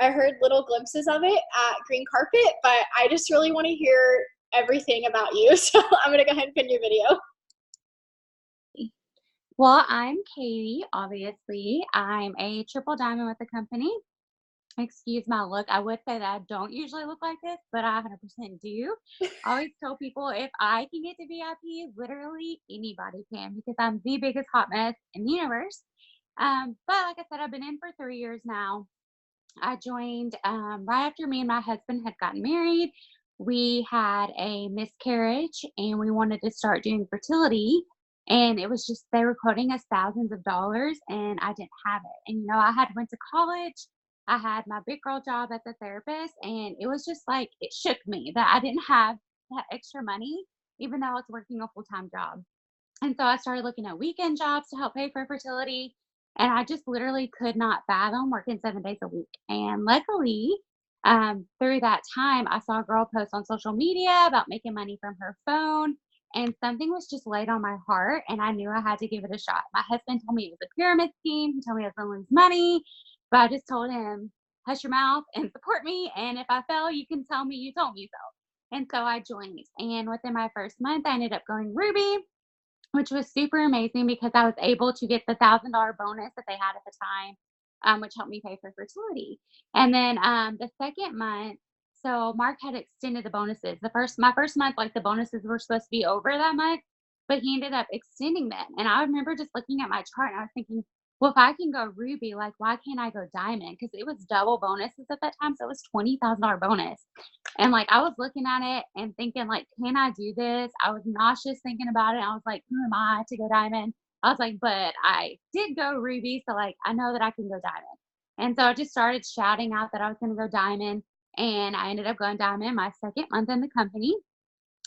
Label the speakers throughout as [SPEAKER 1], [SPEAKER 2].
[SPEAKER 1] I heard little glimpses of it at Green Carpet, but I just really want to hear everything about you. So I'm gonna go ahead and pin your video.
[SPEAKER 2] Well, I'm Katie, obviously. I'm a triple diamond with the company. Excuse my look. I would say that I don't usually look like this, but I 100% do. I always tell people if I can get to VIP, literally anybody can because I'm the biggest hot mess in the universe. But like I said, I've been in for 3 years now. I joined right after me and my husband had gotten married. We had a miscarriage and we wanted to start doing fertility. And it was just, they were quoting us thousands of dollars and I didn't have it. And, I had went to college. I had my big girl job as a therapist. And it was just like, it shook me that I didn't have that extra money, even though I was working a full time job. And so I started looking at weekend jobs to help pay for fertility. And I just literally could not fathom working 7 days a week. And luckily, through that time, I saw a girl post on social media about making money from her phone. And something was just laid on my heart. And I knew I had to give it a shot. My husband told me it was a pyramid scheme. He told me I was going to lose money. But I just told him, hush your mouth and support me. And if I fail, you can tell me you told me so. And so I joined. And within my first month, I ended up going Ruby, which was super amazing because I was able to get the $1,000 bonus that they had at the time, which helped me pay for fertility. And then the second month, so Mark had extended the bonuses. My first month, like the bonuses were supposed to be over that month, but he ended up extending them. And I remember just looking at my chart and I was thinking, well, if I can go Ruby, like why can't I go Diamond? Because it was double bonuses at that time, so it was $20,000 bonus. And, like, I was looking at it and thinking, like, "Can I do this?" I was nauseous thinking about it. I was like, "Who am I to go diamond?" I was like, "But I did go ruby, so, like, I know that I can go diamond." And so I just started shouting out that I was gonna go diamond, and I ended up going diamond my 2nd month in the company.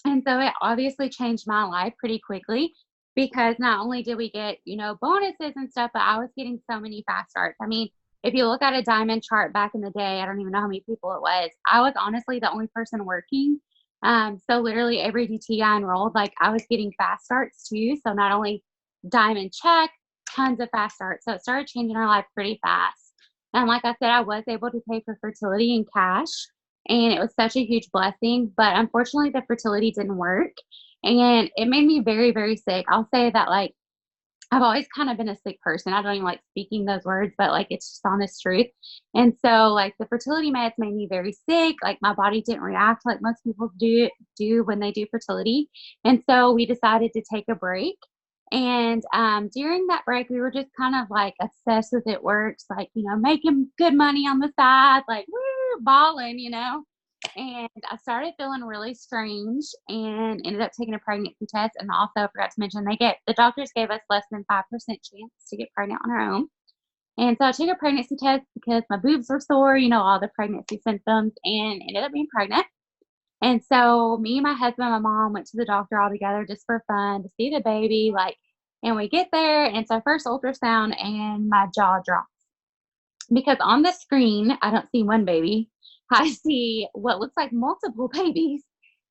[SPEAKER 2] And so it obviously changed my life pretty quickly because not only did we get, bonuses and stuff, but I was getting so many fast starts. I mean, if you look at a diamond chart back in the day, I don't even know how many people it was. I was honestly the only person working. So literally every DT I enrolled, like I was getting fast starts too. So not only diamond check, tons of fast starts. So it started changing our life pretty fast. And like I said, I was able to pay for fertility in cash and it was such a huge blessing. But unfortunately, the fertility didn't work, and it made me very, very sick. I'll say that like I've always kind of been a sick person. I don't even like speaking those words, but like it's just honest truth. And so like the fertility meds made me very sick. Like my body didn't react like most people do when they do fertility. And so we decided to take a break. And during that break, we were just kind of like obsessed with it works, like, making good money on the side, like woo, balling. And I started feeling really strange and ended up taking a pregnancy test. And also, I forgot to mention, the doctors gave us less than 5% chance to get pregnant on our own. And so I took a pregnancy test because my boobs were sore, all the pregnancy symptoms, and ended up being pregnant. And so me, my husband, my mom went to the doctor all together just for fun to see the baby. And we get there, and it's our first ultrasound, and my jaw drops because on the screen, I don't see one baby. I see what looks like multiple babies.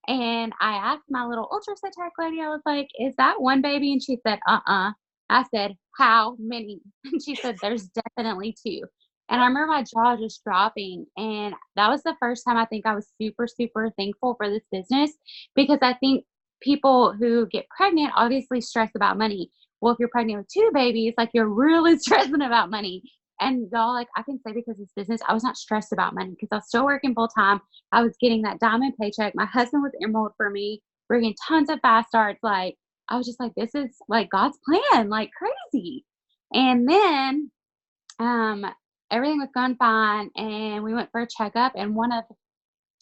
[SPEAKER 2] And I asked my little ultrasound tech lady, I was like, is that one baby? And she said, uh-uh. I said, how many? And she said, there's definitely two. And I remember my jaw just dropping. And that was the first time I think I was super, super thankful for this business because I think people who get pregnant obviously stress about money. Well, if you're pregnant with two babies, like you're really stressing about money. And y'all, like I can say because it's business, I was not stressed about money because I was still working full time. I was getting that diamond paycheck. My husband was emerald for me, bringing tons of fast starts. Like I was just like, this is like God's plan, like crazy. And then um, everything was going fine, and we went for a checkup. And one of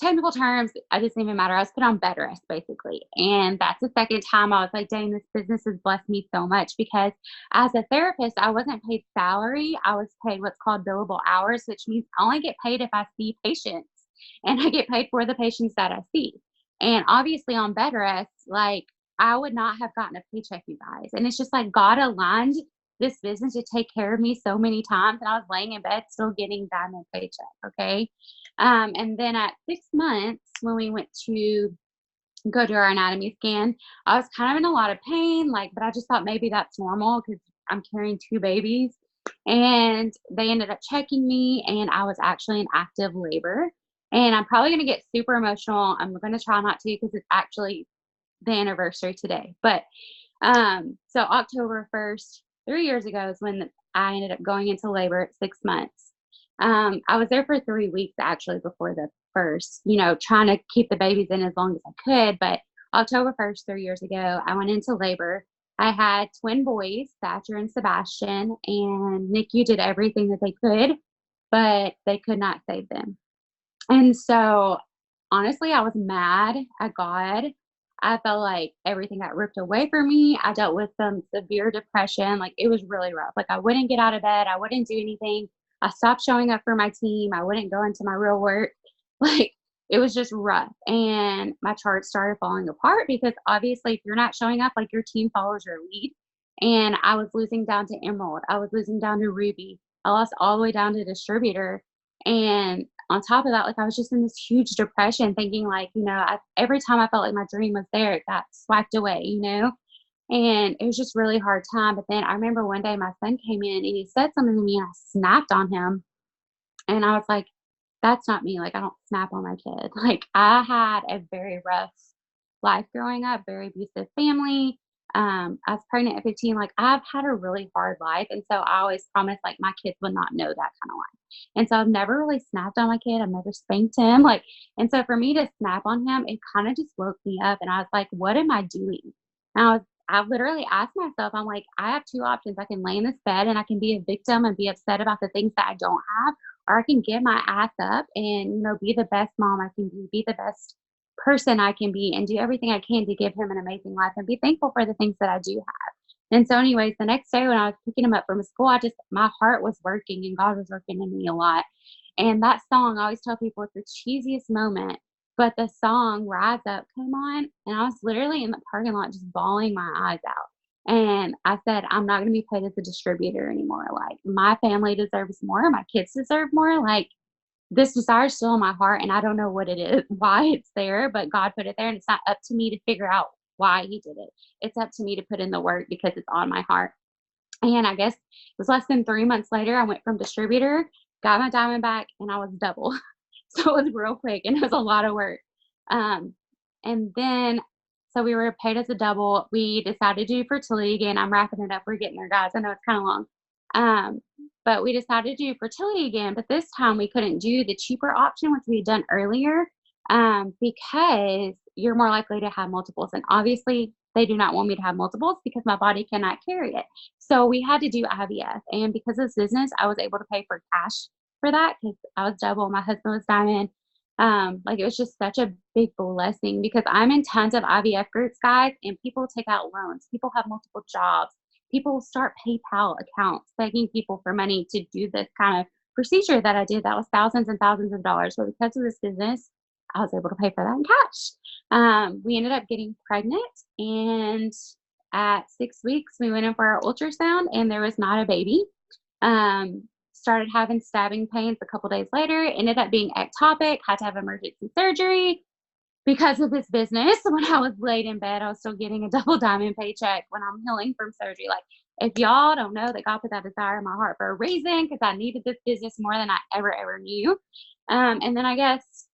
[SPEAKER 2] technical terms, it doesn't even matter. I was put on bed rest basically. And that's the second time I was like, dang, this business has blessed me so much because as a therapist, I wasn't paid salary. I was paid what's called billable hours, which means I only get paid if I see patients and I get paid for the patients that I see. And obviously on bed rest, like I would not have gotten a paycheck, you guys. And it's just like God aligned this business to take care of me so many times. And I was laying in bed still getting diamond paycheck. Okay. And then at 6 months, when we went to go do our anatomy scan, I was kind of in a lot of pain, like, but I just thought maybe that's normal because I'm carrying two babies. And they ended up checking me, and I was actually in active labor. And I'm probably going to get super emotional. I'm going to try not to because it's actually the anniversary today. But so October 1st, 3 years ago, is when I ended up going into labor at 6 months. I was there for 3 weeks actually before the first, trying to keep the babies in as long as I could. But October 1st, 3 years ago, I went into labor. I had twin boys, Thatcher and Sebastian, and NICU did everything that they could, but they could not save them. And so, honestly, I was mad at God. I felt like everything got ripped away from me. I dealt with some severe depression. Like, it was really rough. Like, I wouldn't get out of bed. I wouldn't do anything. I stopped showing up for my team. I wouldn't go into my real work. Like, it was just rough. And my charts started falling apart because obviously, if you're not showing up, like, your team follows your lead. And I was losing down to Emerald. I was losing down to Ruby. I lost all the way down to distributor. And on top of that, like, I was just in this huge depression thinking like, every time I felt like my dream was there, it got swiped away. And it was just really hard time. But then I remember one day my son came in and he said something to me and I snapped on him. And I was like, that's not me. Like, I don't snap on my kid. Like, I had a very rough life growing up, very abusive family. I was pregnant at 15. Like, I've had a really hard life. And so I always promised, like, my kids would not know that kind of life. And so I've never really snapped on my kid. I've never spanked him. Like, and so for me to snap on him, it kind of just woke me up. And I was like, what am I doing? And I literally asked myself, I'm like, I have two options. I can lay in this bed and I can be a victim and be upset about the things that I don't have, or I can get my ass up and, be the best mom I can be the best person I can be, and do everything I can to give him an amazing life and be thankful for the things that I do have. And so, anyways, the next day when I was picking him up from school, my heart was working and God was working in me a lot. And that song, I always tell people it's the cheesiest moment, but the song Rise Up came on, and I was literally in the parking lot just bawling my eyes out. And I said, I'm not going to be paid as a distributor anymore. Like, my family deserves more. My kids deserve more. Like, this desire is still in my heart, and I don't know what it is, why it's there, but God put it there, and it's not up to me to figure out why He did it. It's up to me to put in the work because it's on my heart. And I guess it was less than 3 months later, I went from distributor, got my diamond back, and I was double. So it was real quick, and it was a lot of work. Um, and then, so we were paid as a double. We decided to do fertility again. I'm wrapping it up. We're getting there, guys. I know it's kind of long. Um, but we decided to do fertility again. But this time we couldn't do the cheaper option, which we had done earlier, because you're more likely to have multiples. And obviously, they do not want me to have multiples because my body cannot carry it. So we had to do IVF. And because of this business, I was able to pay for cash for that because I was double. My husband was diamond. Like, it was just such a big blessing because I'm in tons of IVF groups, guys, and people take out loans. People have multiple jobs. People start PayPal accounts begging people for money to do this kind of procedure that I did. That was thousands and thousands of dollars. But because of this business, I was able to pay for that in cash. We ended up getting pregnant, and at 6 weeks, we went in for our ultrasound, and there was not a baby. Started having stabbing pains a couple days later, ended up being ectopic, had to have emergency surgery because of this business. When I was laid in bed, I was still getting a double diamond paycheck when I'm healing from surgery. Like, if y'all don't know that God put that desire in my heart for a reason, because I needed this business more than I ever knew. And then I guess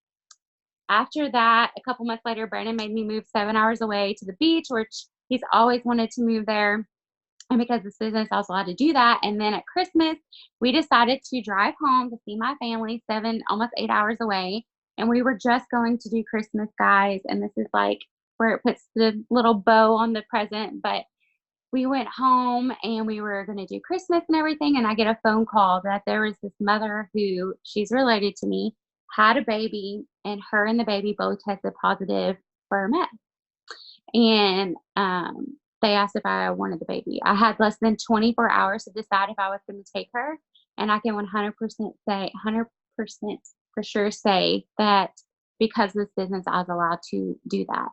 [SPEAKER 2] after that, a couple months later, Brandon made me move 7 hours away to the beach, which he's always wanted to move there. And because of this business, I was allowed to do that. And then at Christmas, we decided to drive home to see my family, almost 8 hours away. And we were just going to do Christmas, guys. And this is like where it puts the little bow on the present. But we went home and we were going to do Christmas and everything. And I get a phone call that there was this mother who, she's related to me, had a baby, and her and the baby both tested positive for meth. And they asked if I wanted the baby. I had less than 24 hours to decide if I was going to take her. And I can 100% say, 100% for sure say that because of this business, I was allowed to do that.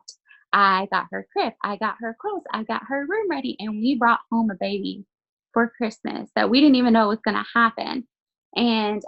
[SPEAKER 2] I got her crib, I got her clothes, I got her room ready, and we brought home a baby for Christmas that we didn't even know was going to happen. And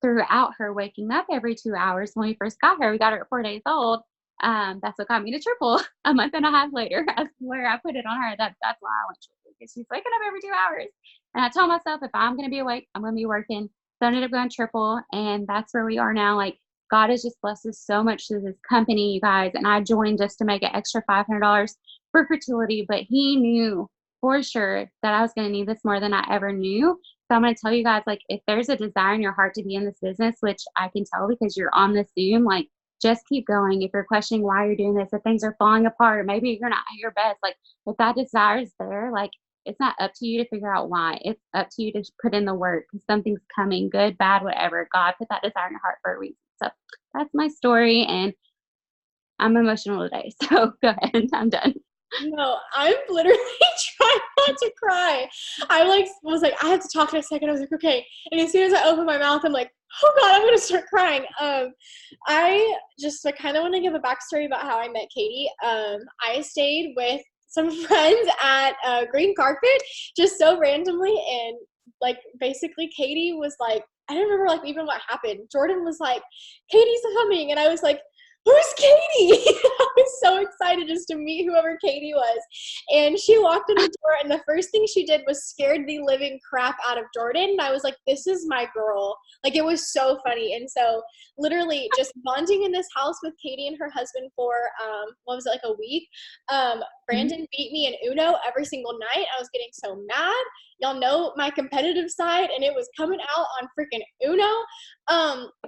[SPEAKER 2] throughout her waking up every 2 hours, when we first got her, we got her at 4 days old. That's what got me to triple a month and a half later. I swear I put it on her. That's why I went triple, because she's waking up every 2 hours. And I told myself, if I'm going to be awake, I'm going to be working. So I ended up going triple, and that's where we are now. Like, God has just blessed us so much through this company, you guys. And I joined just to make an extra $500 for fertility, but He knew for sure that I was going to need this more than I ever knew. So I'm going to tell you guys, like, if there's a desire in your heart to be in this business, which I can tell because you're on this Zoom, like, just keep going. If you're questioning why you're doing this, if things are falling apart, or maybe you're not at your best, like, if that desire is there, like, it's not up to you to figure out why. It's up to you to put in the work because something's coming, good, bad, whatever. God put that desire in your heart for a reason. So that's my story, and I'm emotional today. So go ahead. I'm done.
[SPEAKER 1] No, I'm literally trying not to cry. I like was like, I have to talk in a second. I was like, okay. And as soon as I open my mouth, I'm like, oh God, I'm gonna start crying. I just like kind of want to give a backstory about how I met Katie. I stayed with some friends at Green Carpet just so randomly, and like basically Katie was like, I don't remember like even what happened. Jordan was like, Katie's coming, and I was like, who's Katie? I was so excited just to meet whoever Katie was. And she walked in the door, and the first thing she did was scared the living crap out of Jordan. And I was like, this is my girl. Like, it was so funny. And so literally just bonding in this house with Katie and her husband for, what was it, like a week? Brandon beat me in Uno every single night. I was getting so mad. Y'all know my competitive side, and it was coming out on freaking Uno.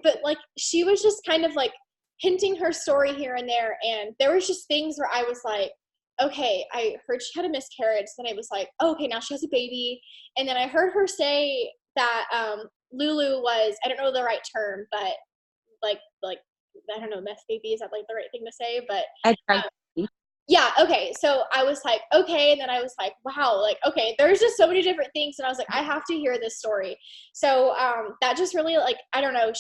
[SPEAKER 1] But like, she was just kind of like hinting her story here and there, and there was just things where I was like, okay, I heard she had a miscarriage, then I was like, oh, okay, now she has a baby, and then I heard her say that Lulu was, I don't know the right term, but like I don't know, meth baby, is that like the right thing to say? But yeah, okay, so I was like, okay, and then I was like, wow, like, okay, there's just so many different things, and I was like, I have to hear this story. So that just really, like, I don't know,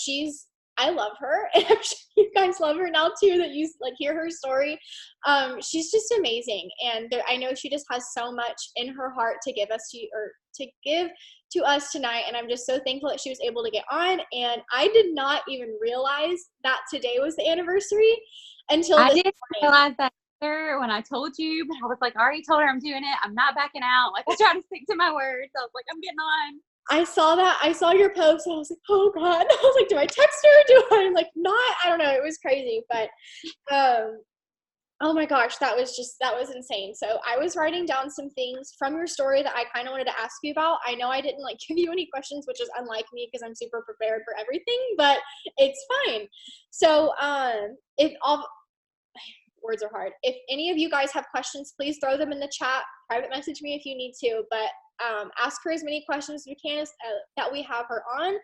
[SPEAKER 1] I love her, and I'm sure you guys love her now too, that you like hear her story. She's just amazing, and I know she just has so much in her heart to give us tonight, and I'm just so thankful that she was able to get on. And I did not even realize that today was the anniversary until
[SPEAKER 2] I
[SPEAKER 1] this
[SPEAKER 2] didn't
[SPEAKER 1] morning.
[SPEAKER 2] realize that either when I told you, but I was like, I already told her I'm doing it. I'm not backing out. Like, I try to stick to my words. I was like, I'm getting on.
[SPEAKER 1] I saw that. I saw your post, and I was like, oh God. I was like, do I text her? Do I like not? I don't know. It was crazy, but oh my gosh, that was insane. So I was writing down some things from your story that I kind of wanted to ask you about. I know I didn't like give you any questions, which is unlike me because I'm super prepared for everything, but it's fine. So if all words are hard. If any of you guys have questions, please throw them in the chat. Private message me if you need to, but ask her as many questions as we can that we have her on.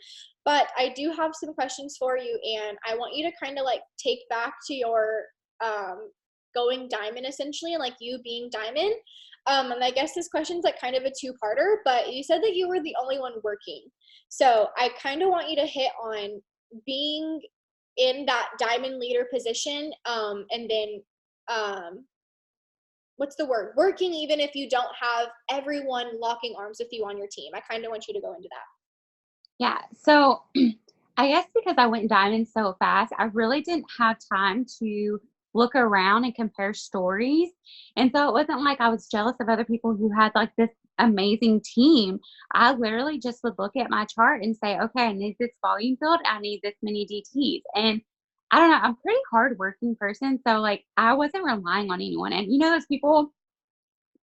[SPEAKER 1] But I do have some questions for you, and I want you to kind of like take back to your going diamond essentially, and like you being diamond. And I guess this question's like kind of a two-parter, but you said that you were the only one working. So I kind of want you to hit on being in that diamond leader position, and then what's the word? Working even if you don't have everyone locking arms with you on your team. I kind of want you to go into that.
[SPEAKER 2] Yeah. So I guess because I went diamond so fast, I really didn't have time to look around and compare stories. And so it wasn't like I was jealous of other people who had like this amazing team. I literally just would look at my chart and say, okay, I need this volume filled. I need this many DTs. And I don't know, I'm a pretty hardworking person. So like I wasn't relying on anyone. And you know, those people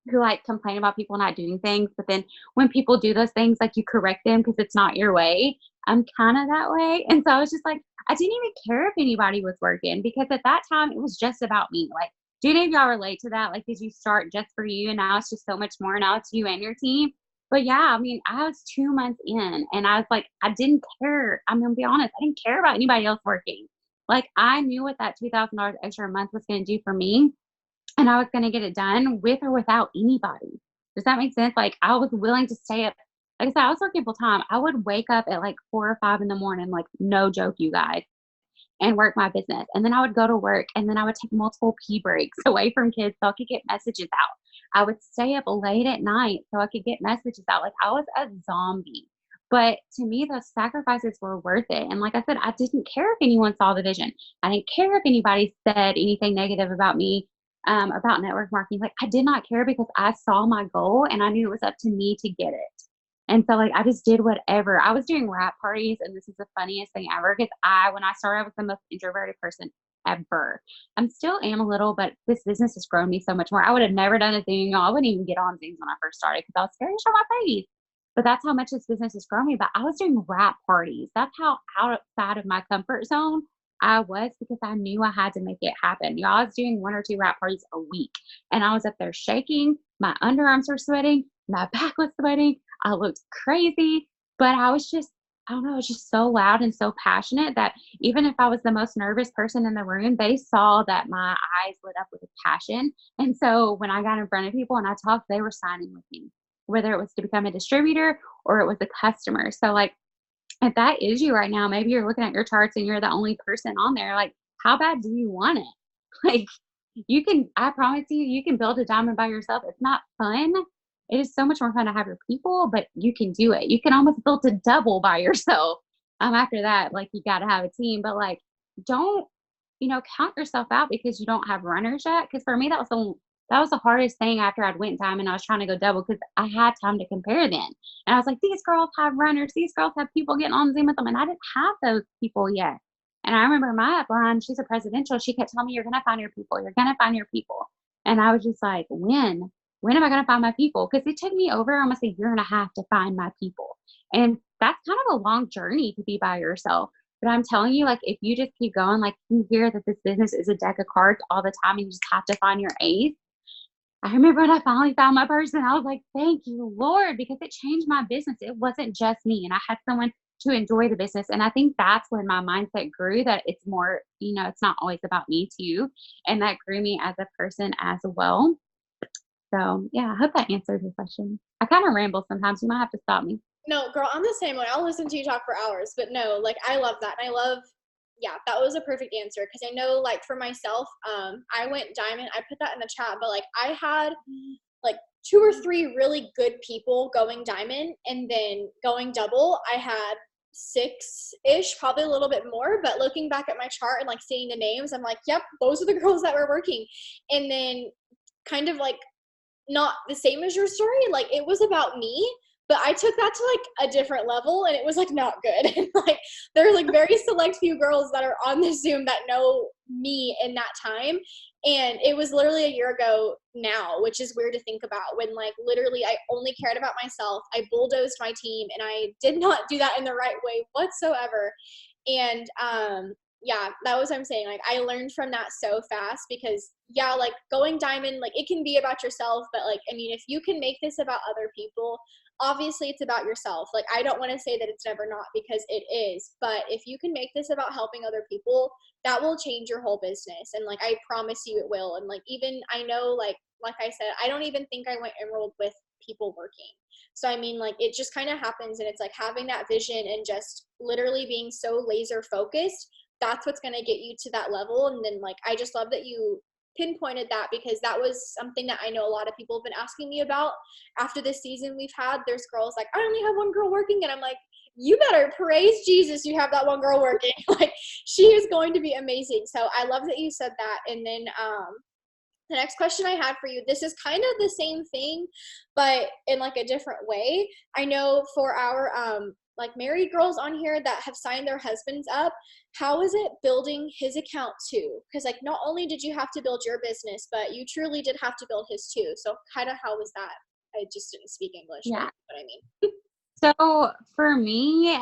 [SPEAKER 2] who like complain about people not doing things, but then when people do those things, like you correct them because it's not your way. I'm kind of that way. And so I was just like, I didn't even care if anybody was working because at that time it was just about me. Like, do any of y'all relate to that? Like, did you start just for you and now it's just so much more? Now it's you and your team. But yeah, I mean, I was 2 months in and I was like, I didn't care. I'm going to be honest. I didn't care about anybody else working. Like, I knew what that $2,000 extra a month was going to do for me. And I was gonna get it done with or without anybody. Does that make sense? Like, I was willing to stay up. Like I said, I was working full time. I would wake up at like 4 or 5 in the morning, like, no joke, you guys, and work my business. And then I would go to work, and then I would take multiple pee breaks away from kids so I could get messages out. I would stay up late at night so I could get messages out. Like, I was a zombie. But to me, those sacrifices were worth it. And like I said, I didn't care if anyone saw the vision. I didn't care if anybody said anything negative about me, about network marketing. Like, I did not care because I saw my goal and I knew it was up to me to get it. And so like I just did whatever. I was doing wrap parties, and this is the funniest thing ever because when I started, I was the most introverted person ever. I'm still am a little, but this business has grown me so much more. I would have never done a thing. I wouldn't even get on Zooms when I first started because I was scared to show my face. But that's how much this business has grown me. But I was doing wrap parties. That's how outside of my comfort zone I was because I knew I had to make it happen. Y'all, I was doing 1 or 2 wrap parties a week, and I was up there shaking. My underarms were sweating. My back was sweating. I looked crazy, but I was just, I don't know, I was just so loud and so passionate that even if I was the most nervous person in the room, they saw that my eyes lit up with passion. And so when I got in front of people and I talked, they were signing with me, whether it was to become a distributor or it was a customer. So, like, if that is you right now, maybe you're looking at your charts and you're the only person on there, like, how bad do you want it? Like, you can, I promise you, you can build a diamond by yourself. It's not fun. It is so much more fun to have your people, but you can do it. You can almost build a double by yourself. After that, like, you got to have a team, but like, don't, count yourself out because you don't have runners yet. Cause for me, that was the hardest thing after I'd went diamond. I was trying to go double because I had time to compare then. And I was like, these girls have runners. These girls have people getting on Zoom with them. And I didn't have those people yet. And I remember my upline, she's a presidential. She kept telling me, you're going to find your people. You're going to find your people. And I was just like, when? When am I going to find my people? Because it took me over almost a year and a half to find my people. And that's kind of a long journey to be by yourself. But I'm telling you, like, if you just keep going, like, you hear that this business is a deck of cards all the time and you just have to find your ace. I remember when I finally found my person, I was like, thank you, Lord, because it changed my business. It wasn't just me, and I had someone to enjoy the business. And I think that's when my mindset grew, that it's more, it's not always about me too. And that grew me as a person as well. So yeah, I hope that answers your question. I kind of ramble sometimes. You might have to stop me.
[SPEAKER 1] No, girl, I'm the same way. I'll listen to you talk for hours, but no, like, I love that. And I love, yeah, that was a perfect answer. Cause I know, like, for myself, I went diamond, I put that in the chat, but like, I had like 2 or 3 really good people going diamond, and then going double, I had 6-ish, probably a little bit more. But looking back at my chart and like seeing the names, I'm like, yep, those are the girls that were working. And then kind of like, not the same as your story, like, it was about me, but I took that to like a different level, and it was like not good. And like, there are like very select few girls that are on this Zoom that know me in that time. And it was literally a year ago now, which is weird to think about, when like literally I only cared about myself. I bulldozed my team, and I did not do that in the right way whatsoever. And yeah, that was what I'm saying. Like, I learned from that so fast because, yeah, like, going diamond, like, it can be about yourself, but like, I mean, if you can make this about other people, obviously it's about yourself. Like, I don't want to say that it's never not, because it is, but if you can make this about helping other people, that will change your whole business. And like, I promise you it will. And like, even I know, like I said, I don't even think I went emerald with people working. So I mean, like, it just kind of happens, and it's like having that vision and just literally being so laser focused. That's what's going to get you to that level. And then like, I just love that you pinpointed that, because that was something that I know a lot of people have been asking me about after this season we've had. There's girls like, I only have 1 girl working, and I'm like, you better praise Jesus you have that 1 girl working. Like, she is going to be amazing. So I love that you said that. And then the next question I had for you, this is kind of the same thing, but in like a different way. I know for our like married girls on here that have signed their husbands up, how is it building his account too? Because like, not only did you have to build your business, but you truly did have to build his too. So kind of, how was that? I just didn't speak English.
[SPEAKER 2] Yeah.
[SPEAKER 1] But I mean.
[SPEAKER 2] So for me,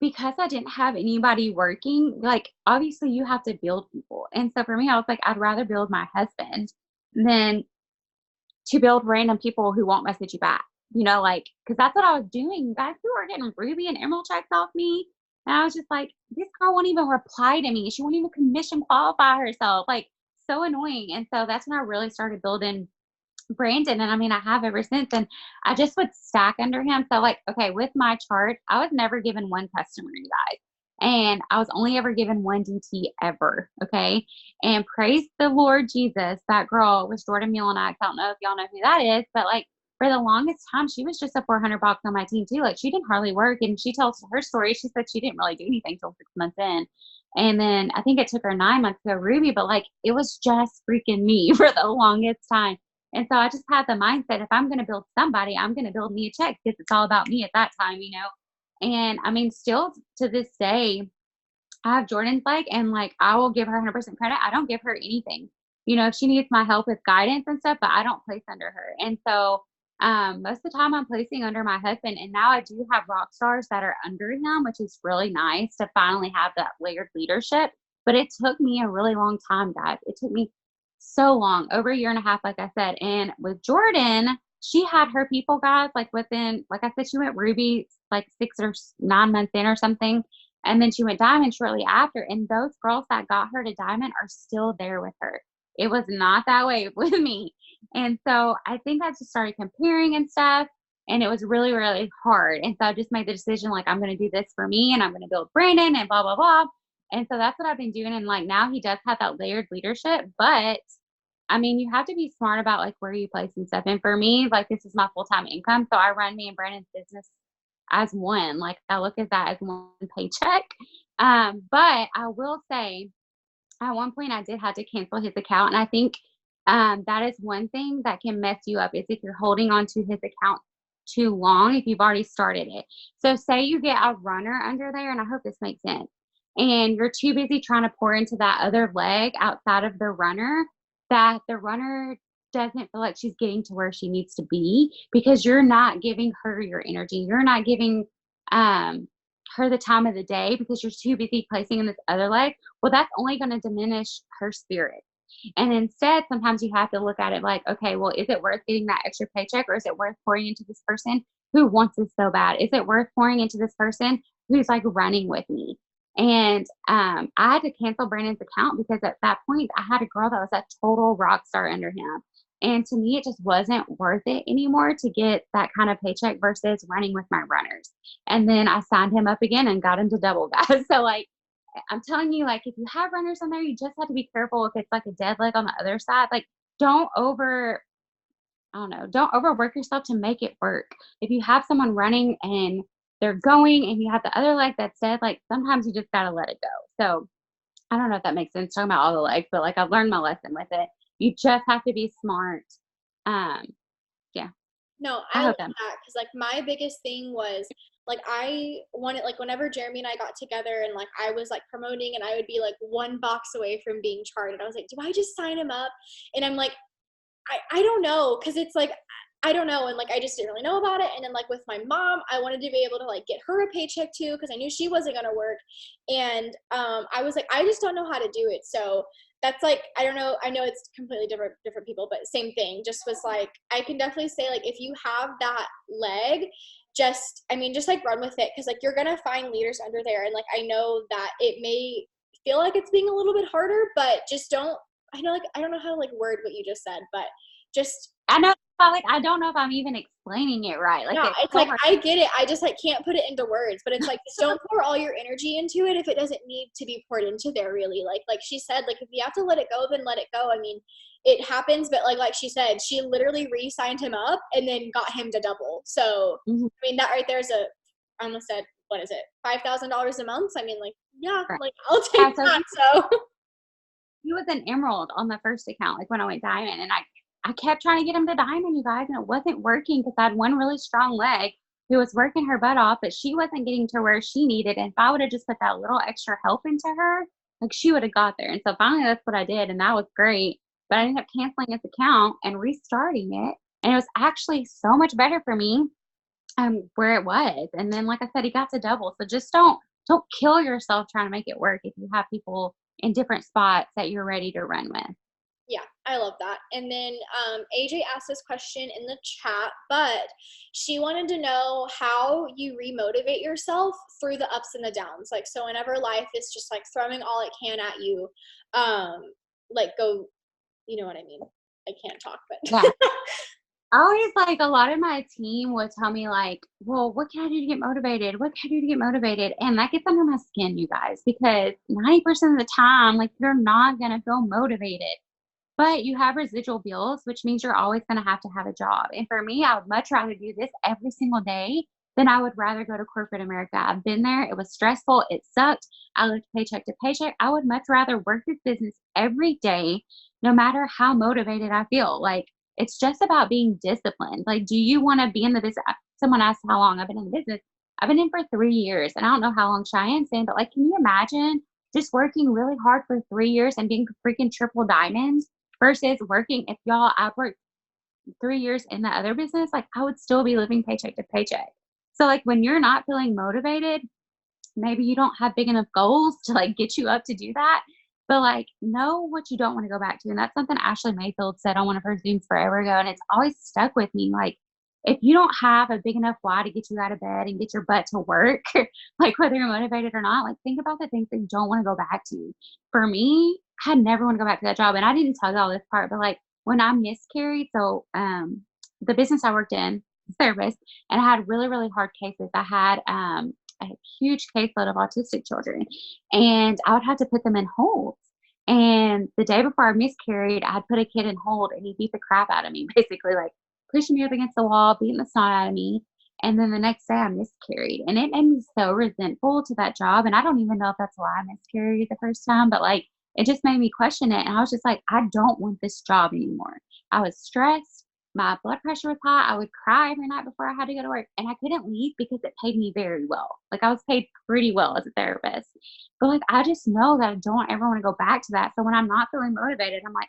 [SPEAKER 2] because I didn't have anybody working, like, obviously you have to build people. And so for me, I was like, I'd rather build my husband than to build random people who won't message you back, like, because that's what I was doing. Guys who were getting ruby and emerald checks off me. And I was just like, this girl won't even reply to me. She won't even commission qualify herself. Like, so annoying. And so that's when I really started building Brandon. And I mean, I have ever since. And I just would stack under him. So like, okay, with my chart, I was never given 1 customer, you guys. And I was only ever given 1 DT ever. Okay. And praise the Lord Jesus, that girl was Jordan Mulenax. I don't know if y'all know who that is, but like, for the longest time, she was just a 400 box on my team too. Like, she didn't hardly work. And she tells her story. She said she didn't really do anything till 6 months in. And then I think it took her 9 months to go ruby, but like, it was just freaking me for the longest time. And so I just had the mindset, if I'm going to build somebody, I'm going to build me a check because it's all about me at that time, And I mean, still to this day, I have Jordan's leg and like I will give her 100% credit. I don't give her anything. If she needs my help with guidance and stuff, but I don't place under her. And so most of the time I'm placing under my husband. And now I do have rock stars that are under him, which is really nice to finally have that layered leadership. But it took me a really long time, guys. It took me so long, over a year and a half, like I said. And with Jordan, she had her people, guys, like within, like I said, she went Ruby like 6 or 9 months in or something. And then she went diamond shortly after. And those girls that got her to diamond are still there with her. It was not that way with me. And so I think I just started comparing and stuff. And it was really, really hard. And so I just made the decision, like, I'm going to do this for me and I'm going to build Brandon and blah, blah, blah. And so that's what I've been doing. And like now he does have that layered leadership. But I mean, you have to be smart about like where you place and stuff. And for me, like this is my full time income. So I run me and Brandon's business as one. Like I look at that as one paycheck. But I will say at one point I did have to cancel his account. And I think that is one thing that can mess you up is if you're holding on to his account too long, if you've already started it. So say you get a runner under there, and I hope this makes sense, and you're too busy trying to pour into that other leg outside of the runner, that the runner doesn't feel like she's getting to where she needs to be because you're not giving her your energy. You're not giving her the time of the day because you're too busy placing in this other leg. Well, that's only going to diminish her spirit. And instead, sometimes you have to look at it like, okay, well, is it worth getting that extra paycheck or is it worth pouring into this person who wants this so bad? Is it worth pouring into this person who's like running with me? And I had to cancel Brandon's account because at that point I had a girl that was a total rock star under him. And to me, it just wasn't worth it anymore to get that kind of paycheck versus running with my runners. And then I signed him up again and got him to double that. So like, I'm telling you, like, if you have runners on there, you just have to be careful if it's like a dead leg on the other side. Like, don't over, I don't know, don't overwork yourself to make it work. If you have someone running and they're going and you have the other leg that's dead, like sometimes you just gotta let it go. So I don't know if that makes sense talking about all the legs, but like I've learned my lesson with it. You just have to be smart. Um, yeah,
[SPEAKER 1] No,
[SPEAKER 2] I
[SPEAKER 1] I love
[SPEAKER 2] hope that.
[SPEAKER 1] that because like my biggest thing was like I wanted like whenever Jeremy and I got together and like I was like promoting and I would be like one box away from being charted. I was like, do I just sign him up? And I'm like, I don't know because it's like I don't know and like I just didn't really know about it. And then like with my mom, I wanted to be able to like get her a paycheck too because I knew she wasn't gonna work. And I was like, I just don't know how to do it. So that's like I don't know. I know it's completely different people, but same thing. Just was like I can definitely say like if you have that leg, just I mean just like run with it because like you're gonna find leaders under there. And like I know that it may feel like it's being a little bit harder, but just don't. I know like I don't know how to like word what you just said, but just
[SPEAKER 2] I know, like I don't know if I'm even explaining it right. Like
[SPEAKER 1] yeah,
[SPEAKER 2] it's
[SPEAKER 1] it's
[SPEAKER 2] so
[SPEAKER 1] like
[SPEAKER 2] hard.
[SPEAKER 1] I get it. I just like can't put it into words, but it's like just don't pour all your energy into it if it doesn't need to be poured into there really. Like she said, like if you have to let it go, then let it go. I mean, it happens, but like she said, she literally re-signed him up and then got him to double. So
[SPEAKER 2] Mhm.
[SPEAKER 1] I mean that right there's a I almost said what is it, $5,000 a month? I mean like yeah,
[SPEAKER 2] Right.
[SPEAKER 1] like I'll
[SPEAKER 2] Yeah,
[SPEAKER 1] take
[SPEAKER 2] so
[SPEAKER 1] that. So
[SPEAKER 2] he was an emerald on the first account, like when I went diamond, and I kept trying to get him to diamond, you guys, and it wasn't working because I had one really strong leg who was working her butt off, but she wasn't getting to where she needed. And if I would have just put that little extra help into her, like she would have got there. And so finally, that's what I did, and that was great. But I ended up canceling his account and restarting it, and it was actually so much better for me where it was. And then, like I said, he got to double. So just don't kill yourself trying to make it work if you have people in different spots that you're ready to run with.
[SPEAKER 1] yeah, I love that. And then AJ asked this question in the chat, but she wanted to know how you remotivate yourself through the ups and the downs. Like, so whenever life is just like throwing all it can at you, um, like go, you know what I mean? I can't talk, but
[SPEAKER 2] Yeah. I always like a lot of my team would tell me like, well, what can I do to get motivated? What can I do to get motivated? And that gets under my skin, you guys, because 90% of the time, like you're not going to feel motivated. But you have residual bills, which means you're always going to have a job. And for me, I would much rather do this every single day than I would rather go to corporate America. I've been there. It was stressful. It sucked. I lived paycheck to paycheck. I would much rather work this business every day, no matter how motivated I feel. Like It's just about being disciplined. Like, do you want to be in the business? Someone asked how long I've been in the business. I've been in for 3 years, and I don't know how long Cheyenne's in, but like, can you imagine just working really hard for 3 years and being freaking triple diamonds versus working? If y'all, I've worked 3 years in the other business, like I would still be living paycheck to paycheck. So like when you're not feeling motivated, maybe you don't have big enough goals to like get you up to do that. But like know what you don't want to go back to. And that's something Ashley Mayfield said on one of her Zooms forever ago. And it's always stuck with me. Like if you don't have a big enough why to get you out of bed and get your butt to work, like whether you're motivated or not, like think about the things that you don't want to go back to. For me, I never want to go back to that job. And I didn't tell y'all this part, but like when I miscarried, so the business I worked in, service, and I had really, really hard cases. I had a huge caseload of autistic children, and I would have to put them in holds. And the day before I miscarried, I had put a kid in hold, and he beat the crap out of me, basically like pushing me up against the wall, beating the snot out of me. And then the next day I miscarried, and it made me so resentful to that job. And I don't even know if that's why I miscarried the first time, but like it just made me question it. And I was just like, I don't want this job anymore. I was stressed. My blood pressure was high. I would cry every night before I had to go to work, and I couldn't leave because it paid me very well. Like I was paid pretty well as a therapist, but like I just know that I don't ever want to go back to that. So when I'm not feeling motivated, I'm like,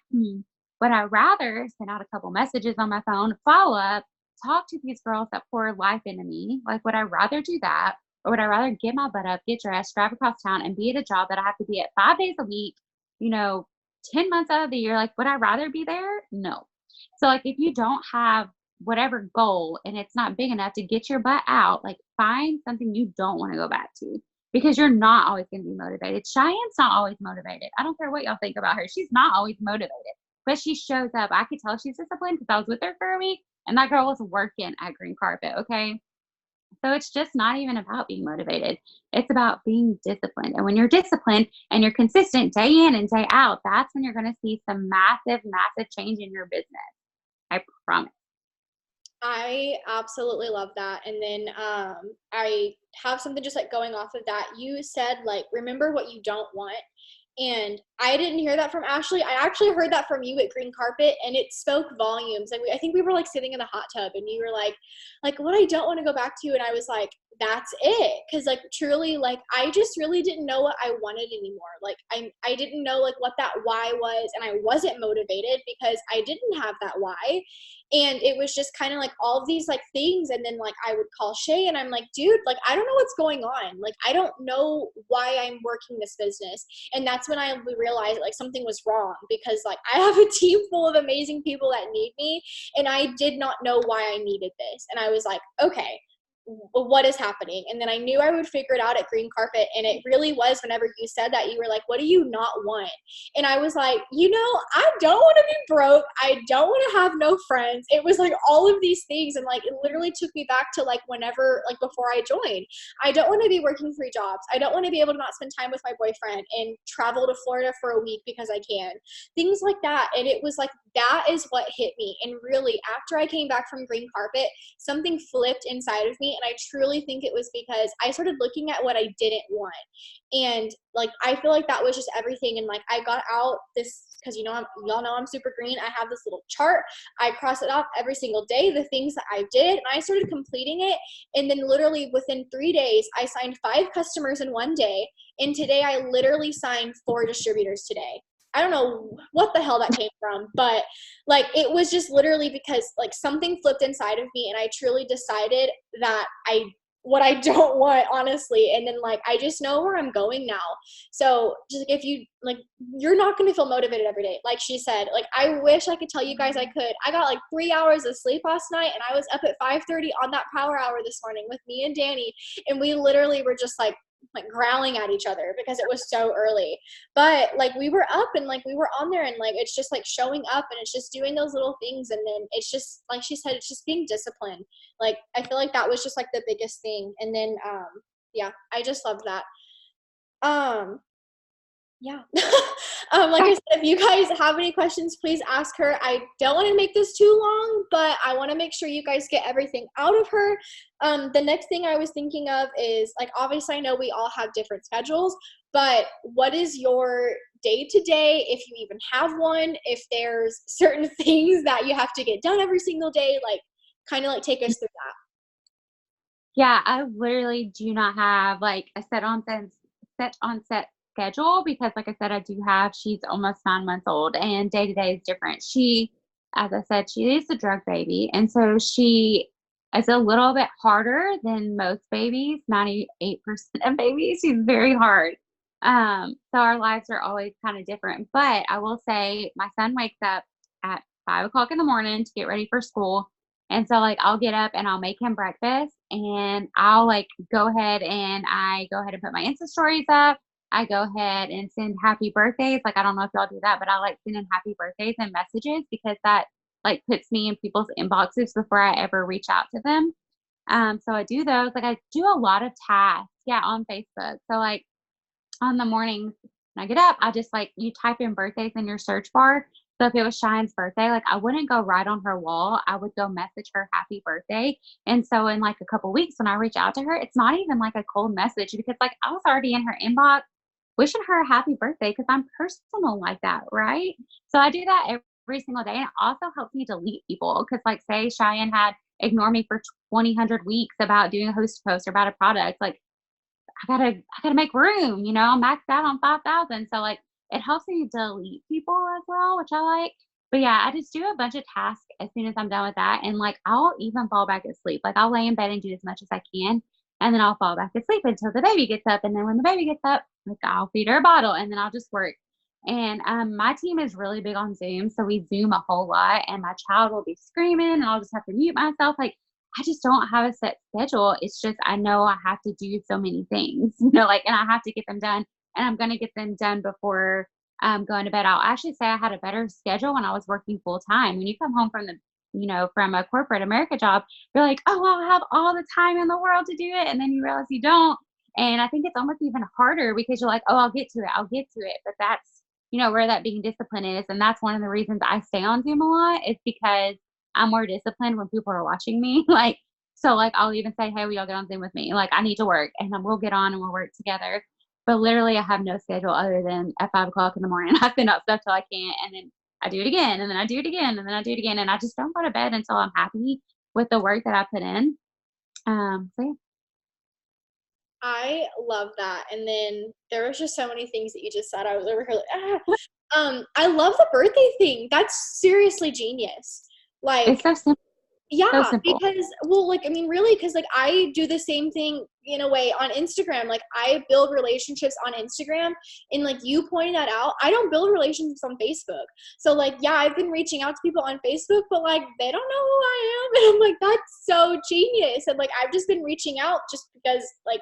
[SPEAKER 2] would I rather send out a couple messages on my phone, follow up, talk to these girls that pour life into me? Like, would I rather do that, or would I rather get my butt up, get dressed, drive across town, and be at a job that I have to be at 5 days a week, 10 months out of the year? Like, would I rather be there? No. So, like, if you don't have whatever goal and it's not big enough to get your butt out, like, find something you don't want to go back to because you're not always going to be motivated. Cheyenne's not always motivated. I don't care what y'all think about her. She's not always motivated, but she shows up. I could tell she's disciplined because I was with her for a week and that girl was working at Green Carpet. Okay. So it's just not even about being motivated. It's about being disciplined. And when you're disciplined and you're consistent day in and day out, that's when you're going to see some massive, massive change in your business. I promise.
[SPEAKER 1] I absolutely love that. And then I have something just like going off of that. You said like remember what you don't want. And I didn't hear that from Ashley. I actually heard that from you at Green Carpet, and it spoke volumes. And I think we were like sitting in the hot tub, and you were like what I don't want to go back to. And I was like, that's it. Cause like truly, like I just really didn't know what I wanted anymore. Like I didn't know like what that why was, and I wasn't motivated because I didn't have that why. And it was just kind of like all of these like things. And then like I would call Shay and I'm like, dude, like I don't know what's going on. Like I don't know why I'm working this business. And that's when I realized like something was wrong because like I have a team full of amazing people that need me. And I did not know why I needed this. And I was like, okay, what is happening? And then I knew I would figure it out at Green Carpet. And it really was whenever you said that, you were like, what do you not want? And I was like, I don't want to be broke. I don't want to have no friends. It was like all of these things. And like, it literally took me back to like whenever, like before I joined, I don't want to be working 3 jobs. I don't want to be able to not spend time with my boyfriend and travel to Florida for a week because I can, things like that. And it was like, that is what hit me. And really after I came back from Green Carpet, something flipped inside of me. And I truly think it was because I started looking at what I didn't want. And like, I feel like that was just everything. And like, I got out this, cause y'all know I'm super green. I have this little chart. I cross it off every single day, the things that I did, and I started completing it. And then literally within 3 days, I signed 5 customers in one day. And today I literally signed 4 distributors today. I don't know what the hell that came from, but like, it was just literally because like something flipped inside of me and I truly decided that what I don't want, honestly. And then like, I just know where I'm going now. So just like, if you like, you're not going to feel motivated every day. Like she said, like, I wish I could tell you guys I could. I got like 3 hours of sleep last night and I was up at 5:30 on that power hour this morning with me and Danny. And we literally were just like growling at each other because it was so early. But like we were up and like we were on there, and like it's just like showing up and it's just doing those little things. And then it's just like she said, it's just being disciplined. Like I feel like that was just like the biggest thing. And then yeah, I just loved that. Yeah. Like I said, if you guys have any questions, please ask her. I don't want to make this too long, but I want to make sure you guys get everything out of her. The next thing I was thinking of is like, obviously I know we all have different schedules. But what is your day to day, if you even have one, if there's certain things that you have to get done every single day, like kind of like take us through that.
[SPEAKER 2] Yeah, I literally do not have like a set schedule because like I said, she's almost 9 months old and day to day is different. As I said, she is a drug baby. And so she is a little bit harder than most babies, 98% of babies. She's very hard. So our lives are always kind of different. But I will say my son wakes up at 5 o'clock in the morning to get ready for school. And so, like, I'll get up and I'll make him breakfast and I'll like I go ahead and put my Insta stories up. I go ahead and send happy birthdays. Like, I don't know if y'all do that, but I like sending happy birthdays and messages because that like puts me in people's inboxes before I ever reach out to them. So I do those. Like, I do a lot of tasks, yeah, on Facebook. So, like, on the mornings when I get up, I just like you type in birthdays in your search bar. So if it was Cheyenne's birthday, like I wouldn't go right on her wall. I would go message her happy birthday. And so in like a couple weeks when I reach out to her, it's not even like a cold message because like I was already in her inbox wishing her a happy birthday because I'm personal like that, right? So I do that every single day. And it also helps me delete people because like say Cheyenne had ignored me for 20 weeks about doing a host post or about a product. Like I gotta make room, I'm maxed out on 5,000. So like it helps me delete people as well, which I like. But yeah, I just do a bunch of tasks as soon as I'm done with that. And like I'll even fall back asleep. Like I'll lay in bed and do as much as I can. And then I'll fall back asleep until the baby gets up. And then when the baby gets up, like I'll feed her a bottle and then I'll just work. And my team is really big on Zoom. So we Zoom a whole lot and my child will be screaming and I'll just have to mute myself. Like I just don't have a set schedule. It's just I know I have to do so many things, like, and I have to get them done, and I'm going to get them done before going to bed. I'll actually say I had a better schedule when I was working full time. When you come home from a corporate America job, you're like, oh, I'll have all the time in the world to do it, and then you realize you don't. And I think it's almost even harder because you're like, oh, I'll get to it, I'll get to it, but that's where that being disciplined is, and that's one of the reasons I stay on Zoom a lot is because I'm more disciplined when people are watching me. Like, so like I'll even say, hey, will y'all get on Zoom with me? Like I need to work and then we'll get on and we'll work together. But literally I have no schedule other than at 5 o'clock in the morning. I send out stuff till I can't and then I do it again and then I do it again and then I do it again. And I just don't go to bed until I'm happy with the work that I put in. So yeah.
[SPEAKER 1] I love that. And then there was just so many things that you just said. I was over here like, ah. I love the birthday thing. That's seriously genius.
[SPEAKER 2] It's
[SPEAKER 1] Like,
[SPEAKER 2] so simple. So
[SPEAKER 1] yeah,
[SPEAKER 2] simple.
[SPEAKER 1] because well, like I mean, really, because like I do the same thing in a way on Instagram. Like I build relationships on Instagram, and like you pointed that out, I don't build relationships on Facebook. So like, yeah, I've been reaching out to people on Facebook, but like they don't know who I am, and I'm like, that's so genius. And like I've just been reaching out just because like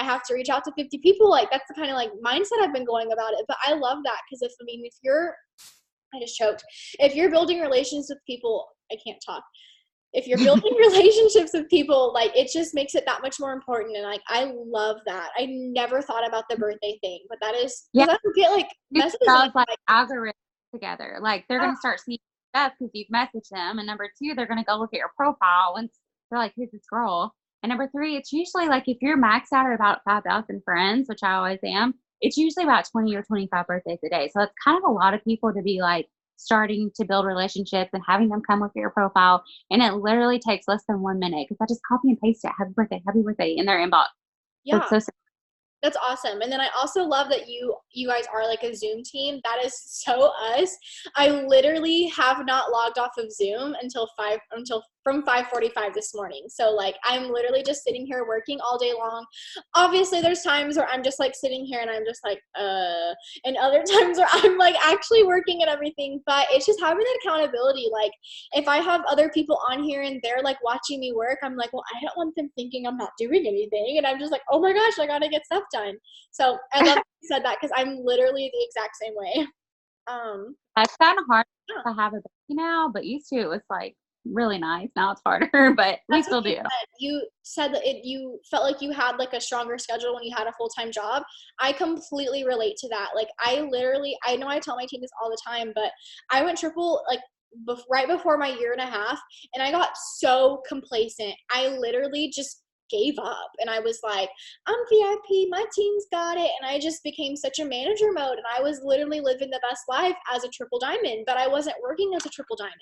[SPEAKER 1] I have to reach out to 50 people. Like that's the kind of like mindset I've been going about it. But I love that because if you're I just choked. If you're building relations with people, I can't talk if you're building relationships with people, like it just makes it that much more important. And like I love that. I never thought about the birthday thing, but that is
[SPEAKER 2] Yeah.
[SPEAKER 1] because I don't get like messages
[SPEAKER 2] Like algorithms together. Like they're
[SPEAKER 1] ah,
[SPEAKER 2] gonna start seeing stuff because you've messaged them. And number two, they're gonna go look at your profile once they're like, who's this girl? And number three, it's usually like if you're maxed out at about 5,000 friends, which I always am, it's usually about 20 or 25 birthdays a day. So it's kind of a lot of people to be like starting to build relationships and having them come look at your profile. And it literally takes less than 1 minute because I just copy and paste it. Happy birthday in their inbox. So
[SPEAKER 1] yeah.
[SPEAKER 2] it's so simple.
[SPEAKER 1] That's awesome. And then I also love that you guys are like a Zoom team. That is so us. I literally have not logged off of Zoom until from 5:45 this morning. So like I'm literally just sitting here working all day long. Obviously there's times where I'm just like sitting here and I'm just like and other times where I'm like actually working and everything, but it's just having that accountability. Like if I have other people on here and they're like watching me work, I'm like, well, I don't want them thinking I'm not doing anything. And I'm just like, oh my gosh, I gotta get stuff done. So I love that you said that because I'm literally the exact same way.
[SPEAKER 2] It's kind of hard
[SPEAKER 1] Yeah,
[SPEAKER 2] to have a baby now, but used to it was like really nice. Now it's harder, but we
[SPEAKER 1] that's what
[SPEAKER 2] still
[SPEAKER 1] you
[SPEAKER 2] do.
[SPEAKER 1] said. You said that you felt like you had like a stronger schedule when you had a full-time job. I completely relate to that. Like I know I tell my team this all the time, but I went triple like right before my year and a half, and I got so complacent. I literally just gave up, and I was like, I'm VIP, my team's got it. And I just became such a manager mode, and I was literally living the best life as a triple diamond, but I wasn't working as a triple diamond.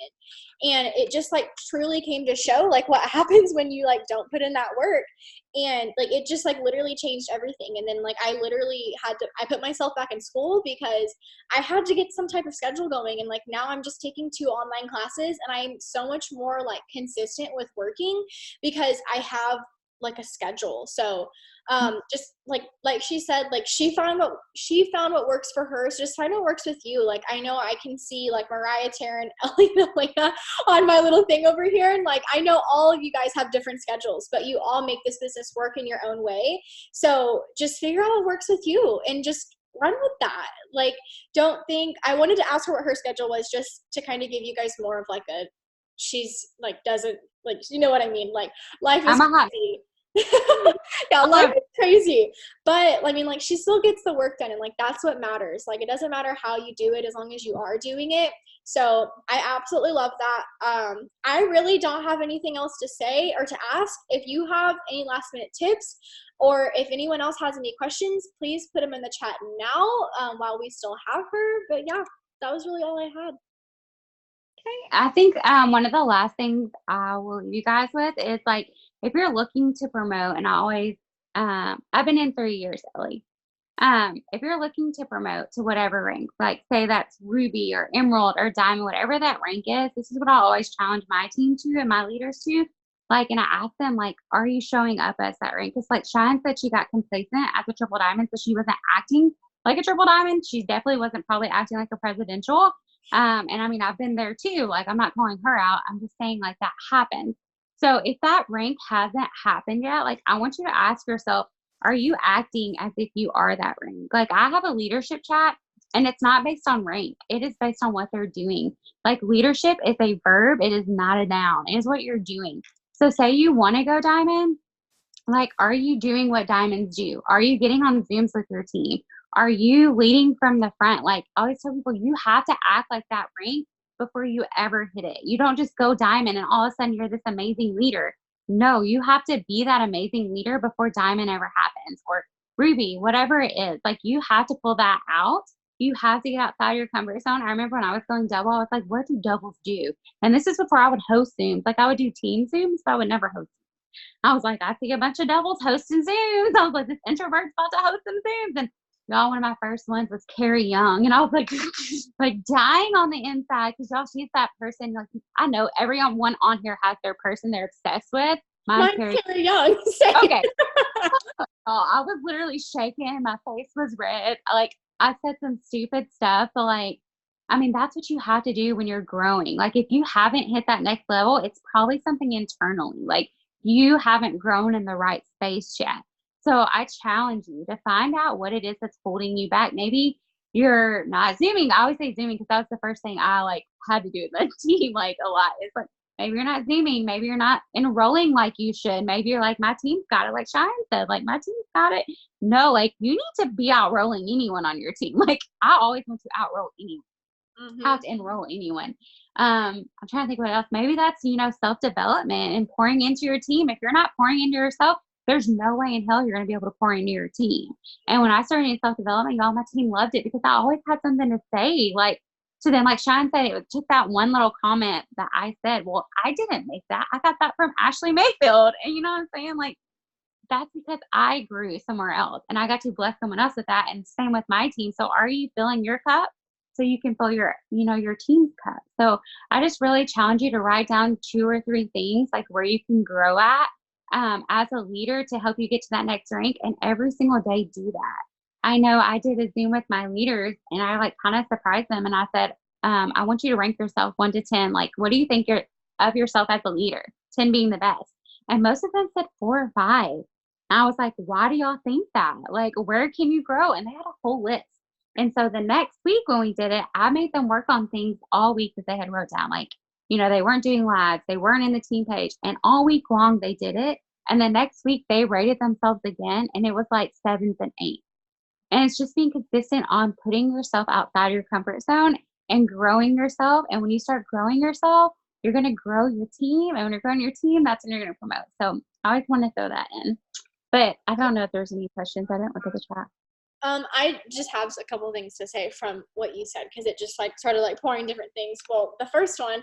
[SPEAKER 1] And it just like truly came to show like what happens when you like don't put in that work. And like it just like literally changed everything. And then like I put myself back in school because I had to get some type of schedule going. And like now I'm just taking 2 online classes, and I'm so much more like consistent with working because I have like a schedule. So just like she said, like she found what works for her. So just find what works with you. Like I know I can see like Mariah, Taryn, Ellie, and Elena on my little thing over here, and like I know all of you guys have different schedules, but you all make this business work in your own way. So just figure out what works with you and just run with that. Like don't think, I wanted to ask her what her schedule was just to kind of give you guys more of like a, she's like doesn't like, you know what I mean, like life is
[SPEAKER 2] I'm a hot.
[SPEAKER 1] crazy. Yeah, life is crazy, but I mean like she still gets the work done, and like that's what matters. Like it doesn't matter how you do it as long as you are doing it. So I absolutely love that. I really don't have anything else to say or to ask. If you have any last minute tips, or if anyone else has any questions, please put them in the chat now, while we still have her. But yeah, that was really all I had.
[SPEAKER 2] I think one of the last things I will leave you guys with is like, if you're looking to promote, and I always, I've been in 3 years, Ellie. If you're looking to promote to whatever rank, like say that's Ruby or Emerald or Diamond, whatever that rank is, this is what I always challenge my team to and my leaders to. Like, and I ask them, like, are you showing up as that rank? Because like Shine said, she got complacent as a triple diamond, so she wasn't acting like a triple diamond. She definitely wasn't probably acting like a presidential. And I mean, I've been there too. Like, I'm not calling her out. I'm just saying like that happens. So if that rank hasn't happened yet, like I want you to ask yourself, are you acting as if you are that rank? Like I have a leadership chat, and it's not based on rank. It is based on what they're doing. Like leadership is a verb. It is not a noun. It is what you're doing. So say you want to go diamond, like, are you doing what diamonds do? Are you getting on Zooms with your team? Are you leading from the front? Like, I always tell people, you have to act like that rank before you ever hit it. You don't just go diamond and all of a sudden you're this amazing leader. No, you have to be that amazing leader before diamond ever happens, or ruby, whatever it is. Like, you have to pull that out. You have to get outside your comfort zone. I remember when I was going double, I was like, what do doubles do? And this is before I would host Zooms. Like, I would do team Zooms, but I would never host. I was like, I see a bunch of doubles hosting Zooms. I was like, this introvert's about to host some Zooms. And y'all, one of my first ones was Carrie Young. And I was like, like dying on the inside because y'all, she's that person. Like, I know everyone on here has their person they're obsessed with.
[SPEAKER 1] Mine's Carrie Young. Same.
[SPEAKER 2] Okay. I was literally shaking. My face was red. Like, I said some stupid stuff, but like, I mean, that's what you have to do when you're growing. Like, if you haven't hit that next level, it's probably something internally. Like, you haven't grown in the right space yet. So I challenge you to find out what it is that's holding you back. Maybe you're not zooming. I always say zooming because that was the first thing I like had to do with the team like a lot. It's like, maybe you're not zooming. Maybe you're not enrolling like you should. Maybe you're like, my team's got it. Like Shine said, like my team's got it. No, like you need to be outrolling anyone on your team. Like I always want to outroll anyone. Have to enroll anyone. I'm trying to think what else. Maybe that's, self-development and pouring into your team. If you're not pouring into yourself, there's no way in hell you're going to be able to pour into your team. And when I started in self-development, y'all, my team loved it because I always had something to say. Like to them, like Shine said, it was just that one little comment that I said, well, I didn't make that. I got that from Ashley Mayfield. And you know what I'm saying? Like, that's because I grew somewhere else and I got to bless someone else with that. And same with my team. So are you filling your cup so you can fill your team's cup? So I just really challenge you to write down 2 or 3 things like where you can grow at as a leader to help you get to that next rank, and every single day do that. I know I did a Zoom with my leaders and I like kind of surprised them and I said, I want you to rank yourself 1 to 10. Like, what do you think of yourself as a leader? 10 being the best. And most of them said 4 or 5. And I was like, why do y'all think that? Like, where can you grow? And they had a whole list. And so the next week when we did it, I made them work on things all week that they had wrote down. Like, they weren't doing lives. They weren't in the team page. And all week long they did it. And the next week they rated themselves again. And it was like 7s and 8s. And it's just being consistent on putting yourself outside your comfort zone and growing yourself. And when you start growing yourself, you're going to grow your team. And when you're growing your team, that's when you're going to promote. So I always want to throw that in. But I don't know if there's any questions. I didn't look at the chat.
[SPEAKER 1] I just have a couple of things to say from what you said, because it just like started like pouring different things. Well, the first one,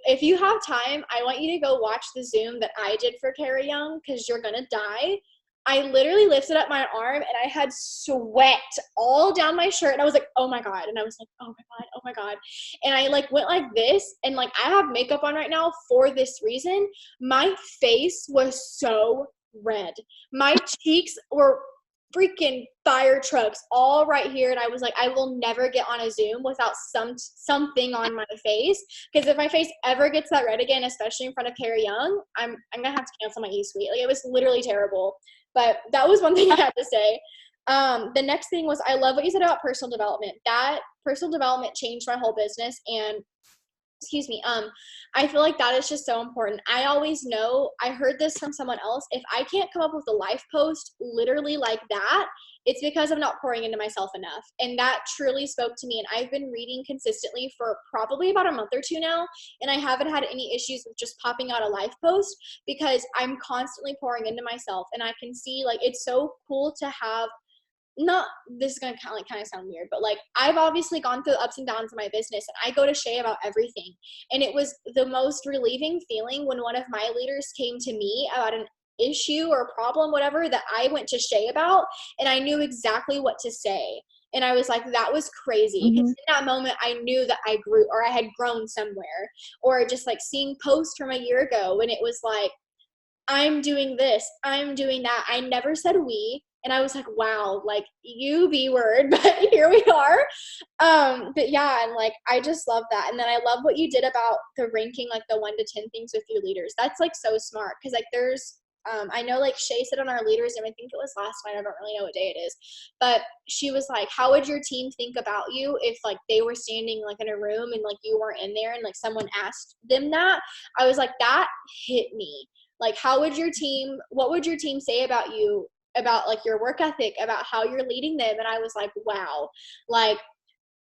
[SPEAKER 1] if you have time, I want you to go watch the Zoom that I did for Carrie Young, because you're gonna die. I literally lifted up my arm and I had sweat all down my shirt, and I was like, oh my God. And I was like, oh my God, oh my God. And I like went like this, and like I have makeup on right now for this reason. My face was so red. My cheeks were freaking fire trucks all right here, and I was like, I will never get on a Zoom without something on my face, because if my face ever gets that red again, especially in front of Carrie Young, I'm gonna have to cancel my E-Suite. Like, it was literally terrible. But that was one thing I had to say. The next thing was, I love what you said about personal development. That personal development changed my whole business, and excuse me, I feel like that is just so important. I always know, I heard this from someone else, if I can't come up with a life post literally like that, it's because I'm not pouring into myself enough. And that truly spoke to me. And I've been reading consistently for probably about a month or two now, and I haven't had any issues with just popping out a life post, because I'm constantly pouring into myself. And I can see, like, it's so cool to have, not, this is gonna kind of sound weird, but like, I've obviously gone through the ups and downs of my business, and I go to Shay about everything. And it was the most relieving feeling when one of my leaders came to me about an issue or problem, whatever, that I went to Shay about, and I knew exactly what to say. And I was like, that was crazy, because in that moment I knew that I grew, or I had grown somewhere. Or just like seeing posts from a year ago when it was like, I'm doing this, I'm doing that. I never said we. And I was like, wow, like, you B word, but here we are. But yeah, and like, I just love that. And then I love what you did about the ranking, like the 1 to 10 things with your leaders. That's like so smart. Cause like there's, I know like Shay said on our leaders, and I think it was last night, I don't really know what day it is, but she was like, how would your team think about you if like they were standing like in a room and like you weren't in there, and like someone asked them that? I was like, that hit me. Like, what would your team say about you, about like your work ethic, about how you're leading them? And I was like, wow. Like,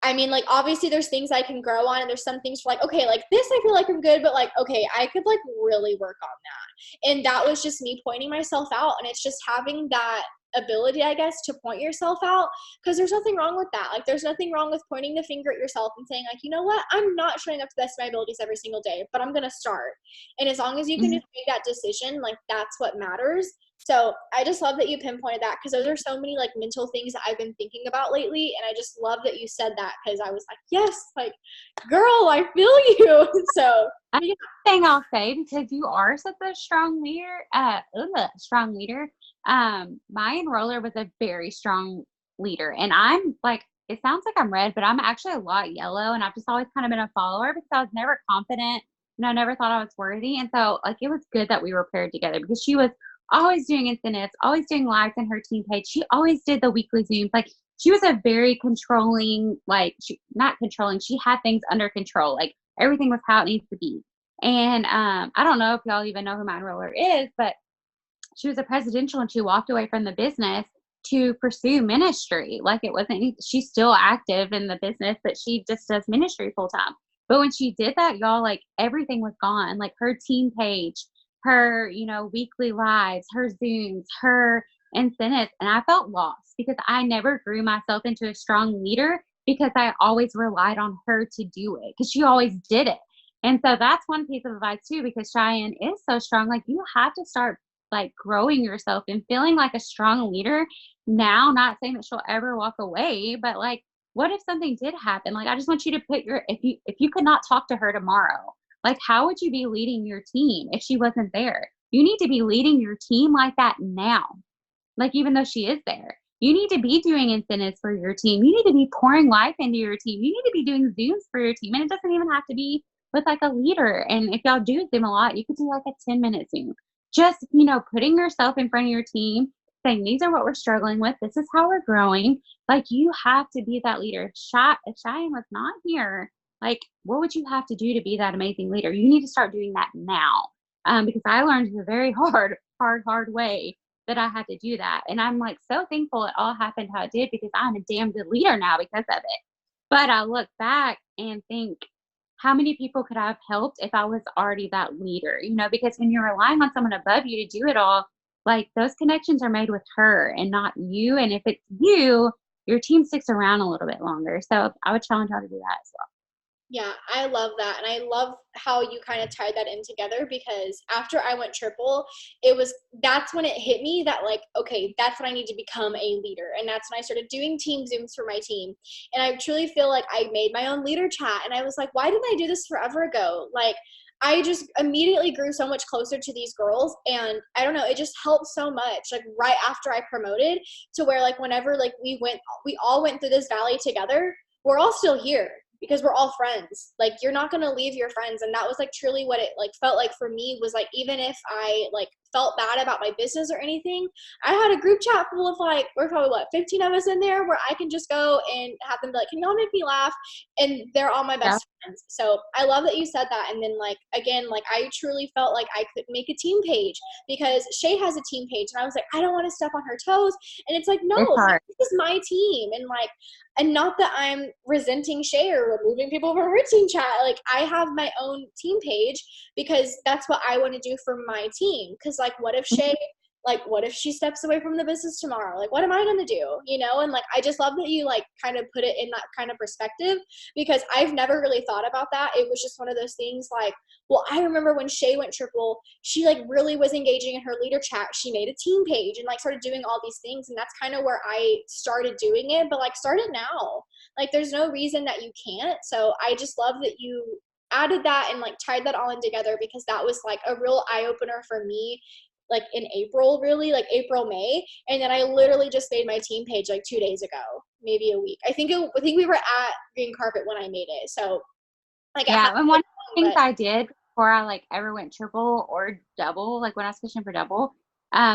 [SPEAKER 1] I mean, like, obviously there's things I can grow on, and there's some things like, okay, like this I feel like I'm good, but like, okay, I could like really work on that. And that was just me pointing myself out. And it's just having that ability, I guess, to point yourself out, because there's nothing wrong with that. Like, there's nothing wrong with pointing the finger at yourself and saying like, you know what, I'm not showing up to the best of my abilities every single day, but I'm gonna start. And as long as you can just make that decision, like, that's what matters. So I just love that you pinpointed that, because those are so many like mental things that I've been thinking about lately. And I just love that you said that, because I was like, yes, like, girl, I feel you. So
[SPEAKER 2] Another thing I'll say, because you are such a strong leader, my enroller was a very strong leader. And I'm like, it sounds like I'm red, but I'm actually a lot yellow. And I've just always kind of been a follower, because I was never confident and I never thought I was worthy. And so like, it was good that we were paired together, because she was always doing incentives, always doing lives in her team page. She always did the weekly Zooms. Like, she was a very controlling, like, not controlling, she had things under control. Like, everything was how it needs to be. And I don't know if y'all even know who my enroller is, but she was a presidential, and she walked away from the business to pursue ministry. Like, it wasn't, she's still active in the business, but she just does ministry full time. But when she did that, y'all, like, everything was gone. Like, her team page, her, weekly lives, her Zooms, her incentives. And I felt lost, because I never grew myself into a strong leader, because I always relied on her to do it, because she always did it. And so that's one piece of advice too, because Cheyenne is so strong. Like, you have to start like growing yourself and feeling like a strong leader now. Not saying that she'll ever walk away, but like, what if something did happen? Like, I just want you to put if you could not talk to her tomorrow, like, how would you be leading your team if she wasn't there? You need to be leading your team like that now. Like, even though she is there, you need to be doing incentives for your team. You need to be pouring life into your team. You need to be doing Zooms for your team. And it doesn't even have to be with like a leader. And if y'all do Zoom a lot, you could do like a 10-minute Zoom. Just, putting yourself in front of your team, saying, these are what we're struggling with. This is how we're growing. Like, you have to be that leader. If Cheyenne was not here, like, what would you have to do to be that amazing leader? You need to start doing that now. Because I learned the very hard way that I had to do that. And I'm like, so thankful it all happened how it did, because I'm a damn good leader now because of it. But I look back and think, how many people could I have helped if I was already that leader? Because when you're relying on someone above you to do it all, like those connections are made with her and not you. And if it's you, your team sticks around a little bit longer. So I would challenge y'all to do that as well.
[SPEAKER 1] Yeah, I love that. And I love how you kind of tied that in together because after I went triple, that's when it hit me that like, okay, that's when I need to become a leader. And that's when I started doing team Zooms for my team. And I truly feel like I made my own leader chat. And I was like, why didn't I do this forever ago? Like, I just immediately grew so much closer to these girls. And I don't know, it just helped so much. Like right after I promoted to where like whenever like we all went through this valley together, we're all still here because we're all friends. Like you're not going to leave your friends. And that was like truly what it like felt like for me was like, even if I like felt bad about my business or anything, I had a group chat full of like, we're probably 15 of us in there where I can just go and have them be like, can y'all make me laugh? And they're all my
[SPEAKER 2] Yeah.
[SPEAKER 1] best friends. So I love that you said that. And then like, again, like I truly felt like I could make a team page because Shay has a team page and I was like, I don't want to step on her toes. And it's like, no,
[SPEAKER 2] It's hard.
[SPEAKER 1] this is my team. And like, and not that I'm resenting Shay or removing people from her team chat. Like I have my own team page because that's what I want to do for my team. Cause like, what if she steps away from the business tomorrow? Like, what am I going to do? And like, I just love that you like kind of put it in that kind of perspective because I've never really thought about that. It was just one of those things like, well, I remember when Shay went triple, she like really was engaging in her leader chat. She made a team page and like started doing all these things. And that's kind of where I started doing it, but like start it now. Like there's no reason that you can't. So I just love that you added that and like tied that all in together because that was like a real eye opener for me like in April, really like April, May. And then I literally just made my team page like 2 days ago, maybe a week. I think we were at Green Carpet when I made it. So like it
[SPEAKER 2] Yeah,
[SPEAKER 1] hasn't
[SPEAKER 2] and
[SPEAKER 1] been
[SPEAKER 2] one of the
[SPEAKER 1] long,
[SPEAKER 2] things
[SPEAKER 1] but
[SPEAKER 2] I did before I, like, ever went triple or double, like, when I was fishing for double,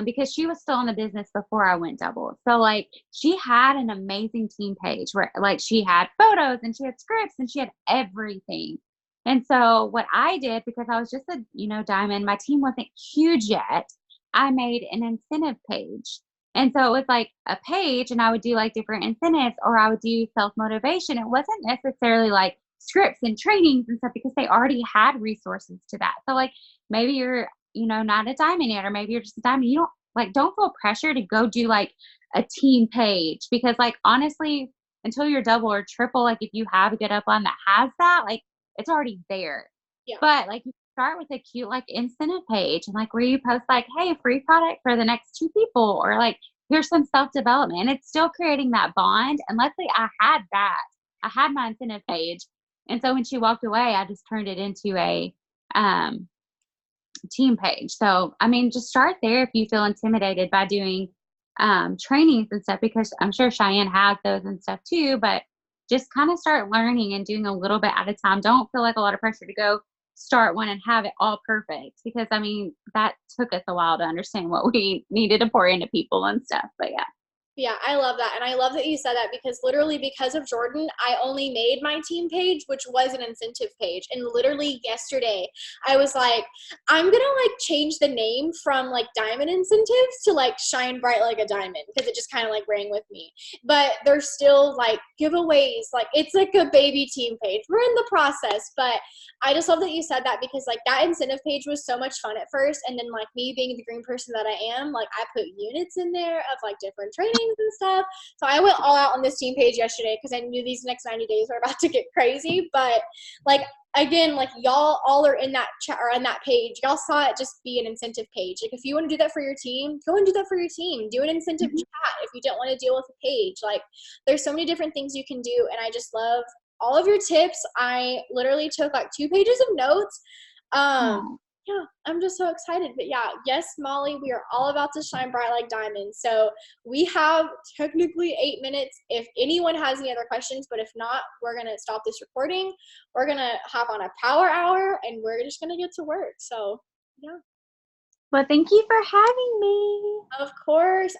[SPEAKER 2] because she was still in the business before I went double. So, like, she had an amazing team page where, like, she had photos and she had scripts and she had everything. And so what I did, because I was just a, diamond, my team wasn't huge yet, I made an incentive page. And so it was like a page and I would do, like, different incentives or I would do self-motivation. It wasn't necessarily, like, scripts and trainings and stuff because they already had resources to that. So like maybe you're, not a diamond yet, or maybe you're just a diamond. You don't feel pressure to go do like a team page because like honestly, until you're double or triple, like if you have a good upline that has that, like it's already there.
[SPEAKER 1] yeah.
[SPEAKER 2] But like you start with a cute like incentive page and like where you post like, hey, free product for the next two people, or like here's some self-development. And it's still creating that bond. And luckily I had that. I had my incentive page. And so when she walked away, I just turned it into a um, team page. So, I mean, just start there if you feel intimidated by doing trainings and stuff, because I'm sure Cheyenne has those and stuff too. But just kind of start learning and doing a little bit at a time. Don't feel like a lot of pressure to go start one and have it all perfect, because I mean, that took us a while to understand what we needed to pour into people and stuff. But yeah.
[SPEAKER 1] Yeah, I love that. And I love that you said that because literally because of Jordan, I only made my team page, which was an incentive page. And literally yesterday, I was like, I'm going to like change the name from like diamond incentives to like shine bright like a diamond because it just kind of like rang with me. But there's still like giveaways. Like it's like a baby team page. We're in the process, but I just love that you said that because like that incentive page was so much fun at first. And then like me being the green person that I am, like I put units in there of like different trainings and stuff. So I went all out on this team page yesterday because I knew these next 90 days were about to get crazy. But like, again, like y'all all are in that chat or on that page. Y'all saw it just be an incentive page. Like if you want to do that for your team, go and do that for your team. Do an incentive
[SPEAKER 2] Mhm.
[SPEAKER 1] chat if you don't want to deal with a page. Like there's so many different things you can do. And I just love all of your tips. I literally took like 2 pages of notes.
[SPEAKER 2] Oh.
[SPEAKER 1] Yeah, I'm just so excited. But yeah, yes, Molly, we are all about to shine bright like diamonds. So we have technically 8 minutes if anyone has any other questions, but if not, we're going to stop this recording. We're going to hop on a power hour and we're just going to get to work. So yeah,
[SPEAKER 2] Well, thank you for having me.
[SPEAKER 1] of course.